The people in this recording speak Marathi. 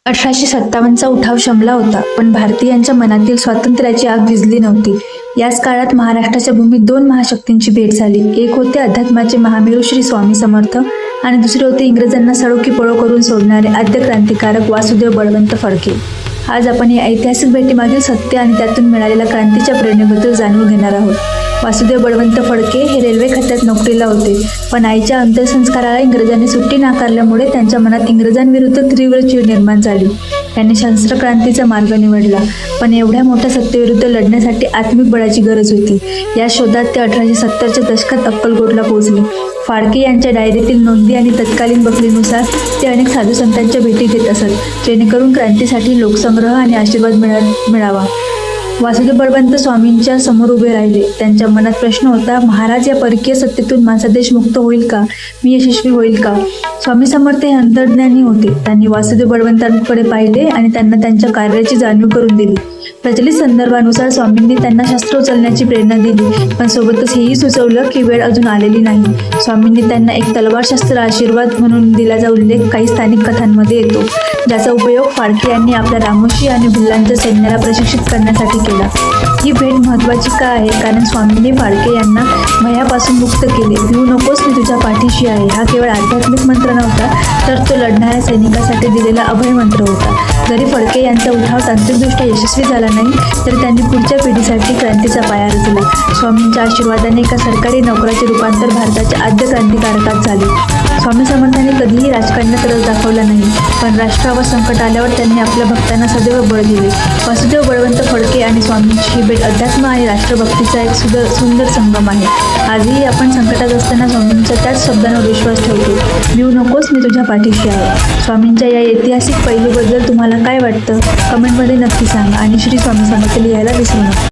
1857चा उठाव शमला होता, पण भारतीयांच्या मनातील स्वातंत्र्याची आग विझली नव्हती. याच काळात महाराष्ट्राच्या भूमीत दोन महाशक्तींची भेट झाली. एक होते अध्यात्माचे महामेरू श्री स्वामी समर्थ आणि दुसरे होते इंग्रजांना सळो की पळो करून सोडणारे आद्य क्रांतिकारक वासुदेव बळवंत फडके. आज आपण या ऐतिहासिक भेटीमागील सत्य आणि त्यातून मिळालेल्या क्रांतीच्या प्रेरणेबद्दल जाणून घेणार आहोत. वासुदेव बळवंत फडके हे रेल्वे खात्यात नोकरीला होते, पण आईच्या अंत्यसंस्काराला इंग्रजांनी सुट्टी नाकारल्यामुळे त्यांच्या मनात इंग्रजांविरुद्ध तीव्र चीड निर्माण झाली. त्यांनी शस्त्र क्रांतीचा मार्ग निवडला, पण एवढ्या मोठ्या सत्तेविरुद्ध लढण्यासाठी आत्मिक बळाची गरज होती. या शोधात ते 1870च्या दशकात अक्कलकोटला पोहोचले. फाळके यांच्या डायरीतील नोंदी आणि तत्कालीन बखलीनुसार ते अनेक साधू संतांच्या भेटी घेत असत, जेणेकरून क्रांतीसाठी लोकसंग्रह आणि आशीर्वाद मिळावा. वासुदेव बळवंत स्वामींच्या समोर उभे राहिले. त्यांच्या मनात प्रश्न होता, महाराज, या परकीय सत्तेतून माझा देश मुक्त होईल का? मी यशस्वी होईल का? स्वामी समर्थ हे अंतर्ज्ञानी होते. त्यांनी वासुदेव बळवंतांकडे पाहिले आणि त्यांना त्यांच्या कार्याची जाणीव करून दिली. प्रचलित संदर्भानुसार स्वामींनी त्यांना शस्त्र उचलण्याची प्रेरणा दिली, पण सोबतच हेही सुचवलं की वेळ अजून आलेली नाही. स्वामींनी त्यांना एक तलवार शस्त्र आशीर्वाद म्हणून दिल्याचा उल्लेख काही स्थानिक कथांमध्ये येतो, ज्याचा उपयोग फाळके यांनी आपल्या रामोशी आणि भिल्लांच्या सैन्याला प्रशिक्षित करण्यासाठी केला. ही भेट महत्त्वाची का आहे? कारण स्वामींनी फाळके यांना भयापासून मुक्त केले. भिवू नकोस, मी तुझ्या पाठीशी आहे हा केवळ आध्यात्मिक मंत्र नव्हता, तर तो लढणाऱ्या सैनिकासाठी दिलेला अभय मंत्र होता. जरी फडके यांचा उठाव तांत्रिकदृष्ट्या यशस्वी झाला नाही, तरी त्यांनी पुढच्या पिढीसाठी क्रांतीचा पाया रचला. स्वामींच्या आशीर्वादाने एका सरकारी नोकराचे रूपांतर भारताच्या आद्य क्रांतिकारकात झाले. स्वामी समर्थांनी कधीही राजकारणात रस दाखवला नाही, पण राष्ट्रावर संकट आल्यावर त्यांनी आपल्या भक्तांना सदैव बळ दिले. वासुदेव बळवंत फडके आणि स्वामींची ही भेट अध्यात्म आणि राष्ट्रभक्तीचा एक सुंदर संगम आहे. आजही आपण संकटात असताना स्वामींच्या त्याच शब्दांवर विश्वास ठेवतो. भिवू नकोस, मी तुझ्या पाठीशी आहे. स्वामींच्या या ऐतिहासिक पैलूबद्दल तुम्हाला काय वाटतं? कमेंटमध्ये नक्की सांगा आणि श्री स्वामी समर्थ लिहायला विसरू नका.